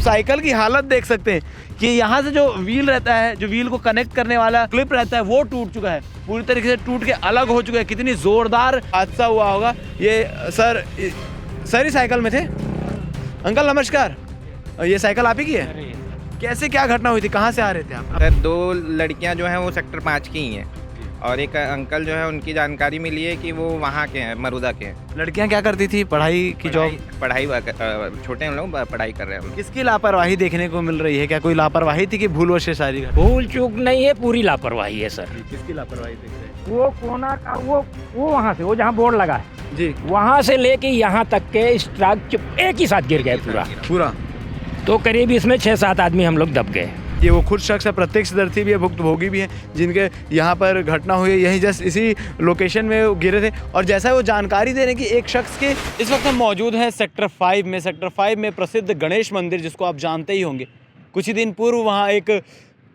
Cycle की हालत देख सकते हैं कि यहाँ से जो व्हील रहता है, जो व्हील को कनेक्ट करने वाला क्लिप रहता है, वो टूट चुका है, पूरी तरीके से टूट के अलग हो चुका है। कितनी जोरदार हादसा हुआ होगा ये। सर ही साइकिल में थे? अंकल नमस्कार, ये साइकिल आप ही की है? कैसे क्या घटना हुई थी, कहाँ से आ रहे थे आप? सर 2 लड़कियां जो हैं वो सेक्टर 5 की ही हैं और एक अंकल जो है उनकी जानकारी मिली है कि वो वहाँ के हैं, मरुदा के हैं। लड़कियां क्या करती थी, पढ़ाई की जॉब? पढ़ाई छोटे हम लोग पढ़ाई कर रहे हैं। किसकी लापरवाही देखने को मिल रही है? क्या कोई लापरवाही थी कि भूलवश से सारी घटना? भूल चूक नहीं है, पूरी लापरवाही है सर। किसकी लापरवाही देख रहे हैं? वो कोना का वो वहाँ से, वो जहाँ बोर्ड लगा है जी, वहाँ से लेके यहाँ तक के ट्रक एक ही साथ गिर गए पूरा। तो करीब इसमें 6-7 आदमी हम लोग दब गए। ये वो खुद शख्स है, प्रत्यक्षदर्शी भी है, भुक्तभोगी भी हैं, जिनके यहाँ पर घटना हुई है। यहीं जस्ट इसी लोकेशन में वो गिरे थे। और जैसा वो जानकारी दे रहे हैं कि एक शख्स के, इस वक्त हम मौजूद हैं सेक्टर 5 में। सेक्टर 5 में प्रसिद्ध गणेश मंदिर, जिसको आप जानते ही होंगे। कुछ ही दिन पूर्व वहाँ एक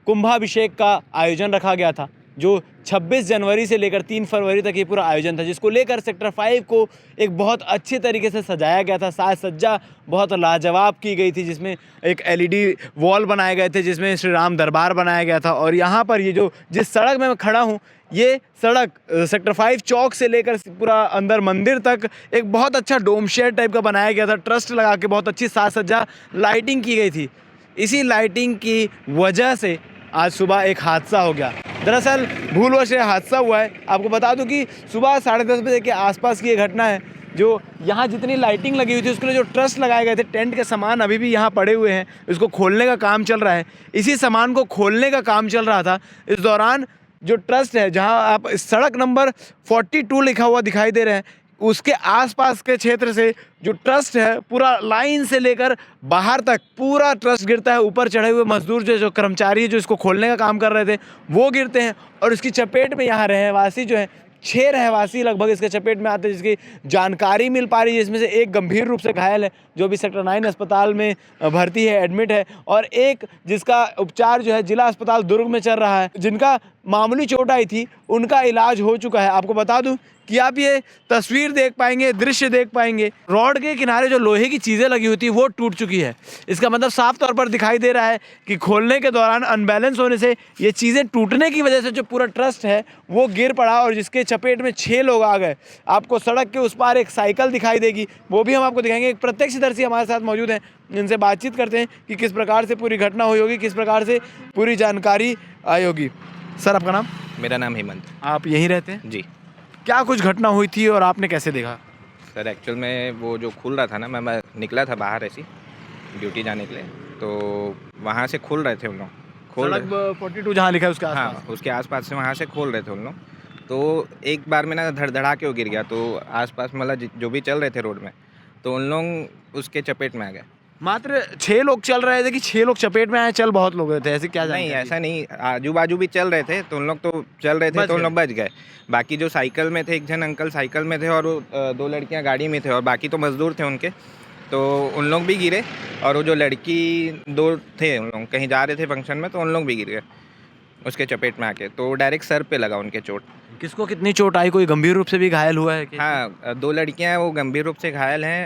कुंभाभिषेक का आयोजन रखा गया था, जो 26 जनवरी से लेकर 3 फरवरी तक ये पूरा आयोजन था, जिसको लेकर सेक्टर 5 को एक बहुत अच्छे तरीके से सजाया गया था। साज सज्जा बहुत लाजवाब की गई थी, जिसमें एक LED वॉल बनाए गए थे, जिसमें श्री राम दरबार बनाया गया था। और यहाँ पर ये जो जिस सड़क में मैं खड़ा हूँ, ये सड़क सेक्टर 5 चौक से लेकर पूरा अंदर मंदिर तक एक बहुत अच्छा डोम शेड टाइप का बनाया गया था। ट्रस्ट लगा के बहुत अच्छी साज सज्जा, लाइटिंग की गई थी। इसी लाइटिंग की वजह से आज सुबह एक हादसा हो गया। दरअसल भूलवश हादसा हुआ है। आपको बता दूं कि सुबह 10:30 बजे के आसपास की ये घटना है। जो यहाँ जितनी लाइटिंग लगी हुई थी, उसके लिए जो ट्रस्ट लगाए गए थे, टेंट के सामान अभी भी यहाँ पड़े हुए हैं। इसको खोलने का काम चल रहा है। इसी सामान को खोलने का काम चल रहा था। इस दौरान जो ट्रस्ट है, जहाँ आप सड़क नंबर 42 लिखा हुआ दिखाई दे रहे हैं, उसके आसपास के क्षेत्र से जो ट्रस्ट है, पूरा लाइन से लेकर बाहर तक पूरा ट्रस्ट गिरता है। ऊपर चढ़े हुए मजदूर जो कर्मचारी जो इसको खोलने का काम कर रहे थे, वो गिरते हैं। और इसकी चपेट में यहाँ रहवासी जो हैं, 6 रहवासी लगभग इसके चपेट में आते हैं, जिसकी जानकारी मिल पा रही है। इसमें से एक गंभीर रूप से घायल है, जो भी सेक्टर 9 अस्पताल में भर्ती है, एडमिट है। और एक जिसका उपचार जो है जिला अस्पताल दुर्ग में चल रहा है। जिनका मामूली चोट आई थी, उनका इलाज हो चुका है। आपको बता दूं कि आप ये तस्वीर देख पाएंगे, दृश्य देख पाएंगे, रोड के किनारे जो लोहे की चीज़ें लगी हुई थी, वो टूट चुकी है। इसका मतलब साफ तौर पर दिखाई दे रहा है कि खोलने के दौरान अनबैलेंस होने से ये चीज़ें टूटने की वजह से जो पूरा ट्रस्ट है वो गिर पड़ा, और जिसके चपेट में 6 लोग आ गए। आपको सड़क के उस पार एक साइकिल दिखाई देगी, वो भी हम आपको दिखाएंगे। एक प्रत्यक्षदर्शी हमारे साथ मौजूद हैं, इनसे बातचीत करते हैं कि किस प्रकार से पूरी घटना हुई होगी, किस प्रकार से पूरी जानकारी आई होगी। सर, आपका नाम? मेरा नाम हेमंत। आप यहीं रहते हैं? जी। क्या कुछ घटना हुई थी और आपने कैसे देखा? सर एक्चुअल में वो जो खुल रहा था ना, मैं निकला था बाहर ऐसी ड्यूटी जाने के लिए, तो वहाँ से खोल रहे थे उन लोग। सड़क 42 जहाँ लिखा है उसके आसपास? हाँ, उसके आसपास से वहाँ से खोल रहे थे उन लोग। तो एक बार में ना धड़धड़ा के वो गिर गया। तो आसपास मतलब जो भी चल रहे थे रोड में, तो उन लोग उसके चपेट में आ गए। मात्र 6 लोग चल रहे थे कि 6 लोग चपेट में आए? चल बहुत लोग थे, ऐसे क्या? नहीं, ऐसा नहीं, आजू बाजू भी चल रहे थे, तो उन लोग तो चल रहे थे, तो उन लोग बच गए। बाकी जो साइकिल में थे, एक जन अंकल साइकिल में थे और 2 लड़कियां गाड़ी में थे, और बाकी तो मजदूर थे उनके, तो उन लोग भी गिरे। और वो जो लड़की 2 थे, उन लोग कहीं जा रहे थे फंक्शन में, तो उन लोग भी गिर गए उसके चपेट में आके। तो डायरेक्ट सर पे लगा उनके चोट। किसको कितनी चोट आई? कोई गंभीर रूप से भी घायल हुआ है? हाँ, 2 लड़कियां हैं, वो गंभीर रूप से घायल हैं।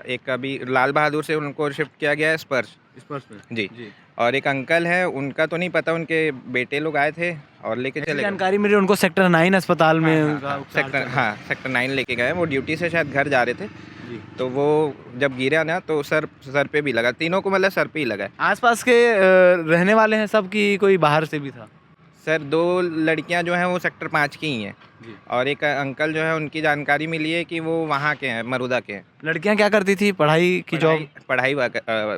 एक अभी लाल बहादुर से उनको शिफ्ट किया गया है स्पर्श में। जी। और एक अंकल है, उनका तो नहीं पता, उनके बेटे लोग आए थे और लेके चले गए। जानकारी मिली उनको सेक्टर 9 अस्पताल में सेक्टर 9 लेके गए। वो ड्यूटी से शायद घर जा रहे थे, तो वो जब गिरा ना, तो सर पे भी लगा। तीनों को मतलब सर पे ही लगा। आसपास के रहने वाले हैं सब की कोई बाहर से भी था? सर 2 लड़कियां जो हैं वो सेक्टर 5 की ही हैं, और एक अंकल जो है उनकी जानकारी मिली है कि वो वहाँ के हैं, मरुदा के हैं। लड़कियां क्या करती थी, पढ़ाई की जॉब? पढ़ाई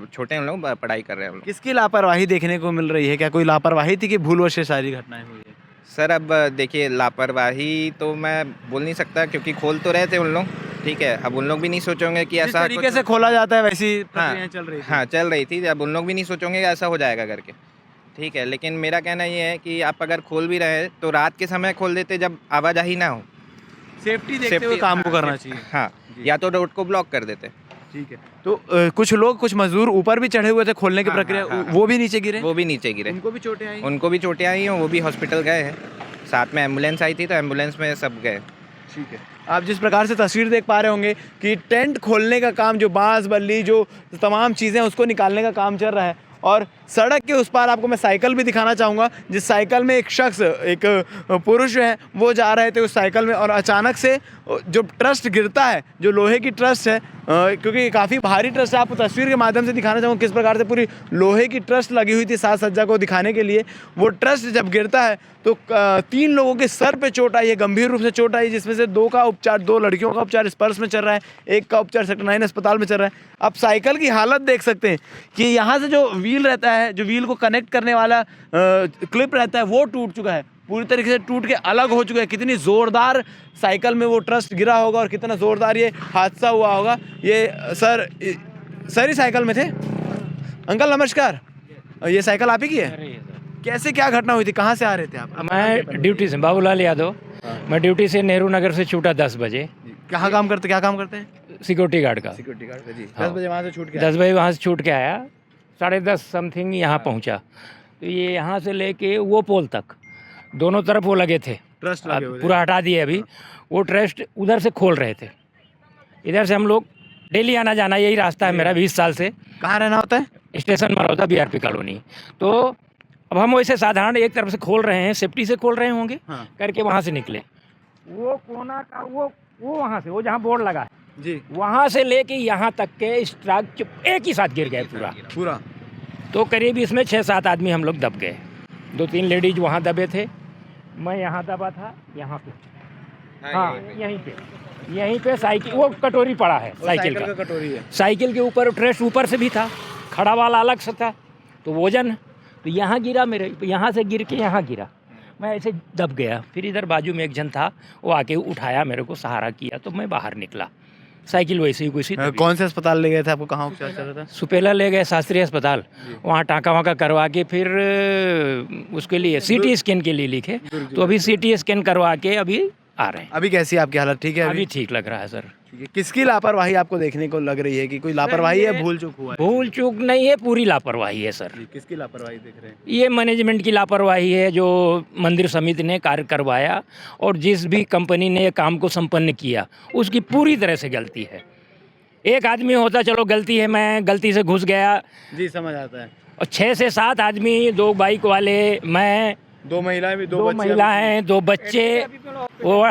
छोटे हैं लोग, पढ़ाई कर रहे हैं हम लोग। किसकी लापरवाही देखने को मिल रही है? क्या कोई लापरवाही थी कि भूलवश से सारी घटनाएं हुई है? सर अब देखिए, लापरवाही तो मैं बोल नहीं सकता, क्योंकि खोल तो रहे थे उन लोग, ठीक है। अब उन लोग भी नहीं सोचेंगे कि ऐसा तरीके से खोला जाता है, वैसी प्रक्रिया चल रही थी। हाँ, चल रही थी। अब उन लोग भी नहीं सोचेंगे कि ऐसा हो जाएगा करके, ठीक है। लेकिन मेरा कहना ये है कि आप अगर खोल भी रहे हैं तो रात के समय खोल देते, जब आवाजाही ना हो। सेफ्टी देखते हुए काम को करना चाहिए। हाँ, या तो रोड को ब्लॉक कर देते। ठीक है। तो कुछ मजदूर ऊपर भी चढ़े हुए थे खोलने की प्रक्रिया, वो भी नीचे गिरे? वो भी नीचे गिरे। उनको भी चोटें आई? उनको भी चोटें आई हैं, वो भी हॉस्पिटल गए हैं। साथ में एम्बुलेंस आई थी, तो एम्बुलेंस में सब गए। ठीक है। आप जिस प्रकार से तस्वीर देख पा रहे होंगे कि टेंट खोलने का काम, जो बांस बल्ली जो तमाम चीज़ें उसको निकालने का काम चल रहा है। और सड़क के उस पार आपको मैं साइकिल भी दिखाना चाहूँगा, जिस साइकिल में एक शख्स, एक पुरुष है, वो जा रहे थे उस साइकिल में और अचानक से जो ट्रस्ट गिरता है, जो लोहे की ट्रस्ट है, क्योंकि काफ़ी भारी ट्रस्ट है, आपको तस्वीर के माध्यम से दिखाना चाहूँगा किस प्रकार से पूरी लोहे की ट्रस्ट लगी हुई थी साज सज्जा को दिखाने के लिए। वो ट्रस्ट जब गिरता है तो 3 लोगों के सर पे चोट आई है, गंभीर रूप से चोट आई, जिसमें से 2 लड़कियों का उपचार स्पर्श में चल रहा है, एक का उपचार सेक्टर 9 अस्पताल में चल रहा है। आप साइकिल की हालत देख सकते हैं कि यहाँ से जो व्हील रहता है, जो व्हील को कनेक्ट करने वाला क्लिप रहता है, वो टूट चुका है, पूरी तरीके से टूट के अलग हो चुका है। कितनी ज़ोरदार साइकिल में वो ट्रस्ट गिरा होगा और कितना ज़ोरदार ये हादसा हुआ होगा। ये सर ही साइकिल में थे। अंकल नमस्कार, ये साइकिल आप ही की है? कैसे क्या घटना हुई थी, कहाँ से आ रहे थे आप? मैं ड्यूटी से, बाबूलाल यादव, मैं ड्यूटी से नेहरू नगर से छूटा 10 बजे। क्या काम करते हैं? सिक्योरिटी गार्ड का। सिक्योरिटी गार्ड का जी। हाँ। 10 बजे वहाँ से छूट के 10 बजे वहाँ से छूट के आया, 10:30 समथिंग यहाँ पहुँचा। तो ये यहाँ से लेके वो पोल तक दोनों तरफ वो लगे थे, ट्रस्ट लगे हुए थे। पूरा हटा दिए अभी। वो ट्रस्ट उधर से खोल रहे थे, इधर से हम लोग डेली आना जाना, यही रास्ता है मेरा 20 साल से। कहाँ रहना होता है? Station Marouda BRP colony. तो अब हम वैसे साधारण एक तरफ से खोल रहे हैं, सेफ्टी से खोल रहे होंगे। हाँ। करके वहाँ से निकले, वो कोना का वो वहाँ से, वो जहाँ बोर्ड लगा है जी, वहाँ से लेके यहाँ तक के स्ट्रक एक ही साथ गिर गए पूरा। तो करीब इसमें 6-7 आदमी हम लोग दब गए। 2-3 लेडीज वहाँ दबे थे, मैं यहाँ दबा था, यहाँ पे। हाँ, यहीं पे साइकिल, वो कटोरी पड़ा है साइकिल का कटोरी है। साइकिल के ऊपर ट्रेस ऊपर से भी था, खड़ा वाला अलग से था, तो वजन तो यहाँ गिरा, मेरे यहाँ से गिर के यहाँ गिरा, मैं ऐसे दब गया। फिर इधर बाजू में एक जन था, वो आके उठाया, मेरे को सहारा किया, तो मैं बाहर निकला। साइकिल वैसे ही कुछ। कौन से अस्पताल ले गए थे आपको, कहाँ उपचार चल रहा था? सुपेला ले गए, शास्त्रीय अस्पताल, वहाँ टाँका वाँका करवा के फिर उसके लिए CT स्कैन के लिए लिखे, तो अभी CT स्कैन करवा के अभी आ रहे हैं। अभी कैसी है आपकी हालत, ठीक है? अभी ठीक लग रहा है सर। किसकी लापरवाही आपको देखने को लग रही है, कि कोई लापरवाही है, भूल चूक हुआ है? भूल चूक नहीं है, पूरी लापरवाही है सर। किसकी लापरवाही देख रहे हैं? ये मैनेजमेंट की लापरवाही है, जो मंदिर समिति ने कार्य करवाया और जिस भी कंपनी ने काम को संपन्न किया, उसकी पूरी तरह से गलती है। एक आदमी होता चलो गलती है, मैं गलती से घुस गया जी, समझ आता है। और 6 से 7 आदमी, 2 बाइक वाले, मैं, 2 महिलाएं भी, 2 महिलाएं, 2 बच्चे, वो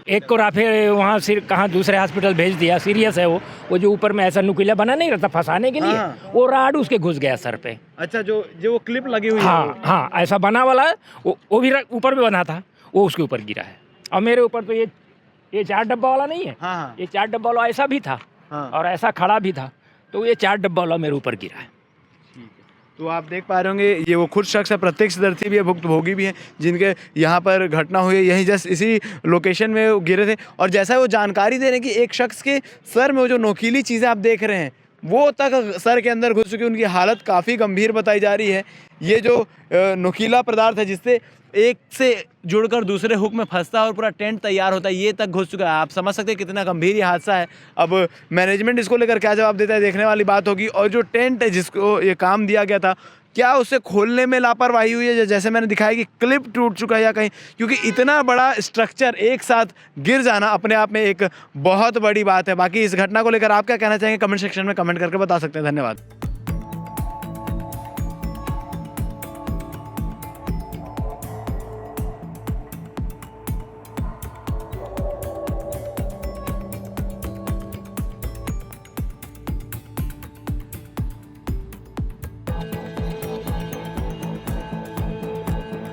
एक को फिर वहाँ सिर कहाँ दूसरे हॉस्पिटल भेज दिया, सीरियस है वो जो ऊपर में ऐसा नुकीला बना नहीं रहता फंसाने के लिए, हाँ। वो राड उसके घुस गया सर पे। अच्छा, जो वो क्लिप लगी हुई है? हाँ, ऐसा बना वाला वो भी ऊपर में बना था, वो उसके ऊपर गिरा है। और मेरे ऊपर तो ये 4 डब्बा वाला नहीं है, हाँ। ये 4 डब्बा वाला ऐसा भी था, हाँ। और ऐसा खड़ा भी था, तो ये 4 डब्बा वाला मेरे ऊपर गिरा है। तो आप देख पा रहे होंगे, ये वो खुद शख्स है, प्रत्यक्षदर्शी भी है, भुक्तभोगी भी हैं, जिनके यहाँ पर घटना हुई है, यहीं जस्ट इसी लोकेशन में वो गिरे थे। और जैसा वो जानकारी दे रहे हैं कि एक शख्स के सर में वो जो नोकीली चीज़ें आप देख रहे हैं, वो तक सर के अंदर घुस चुकी, उनकी हालत काफ़ी गंभीर बताई जा रही है। ये जो नोकीला पदार्थ है, जिससे एक से जुड़कर दूसरे हुक में फंसता है और पूरा टेंट तैयार होता है, ये तक घुस चुका है। आप समझ सकते हैं कितना गंभीर ये हादसा है। अब मैनेजमेंट इसको लेकर क्या जवाब देता है, देखने वाली बात होगी। और जो टेंट है, जिसको ये काम दिया गया था, क्या उसे खोलने में लापरवाही हुई है, जैसे मैंने दिखाया कि क्लिप टूट चुका है या कहीं, क्योंकि इतना बड़ा स्ट्रक्चर एक साथ गिर जाना अपने आप में एक बहुत बड़ी बात है। बाकी इस घटना को लेकर आप क्या कहना चाहेंगे, कमेंट सेक्शन में कमेंट करके बता सकते हैं। धन्यवाद।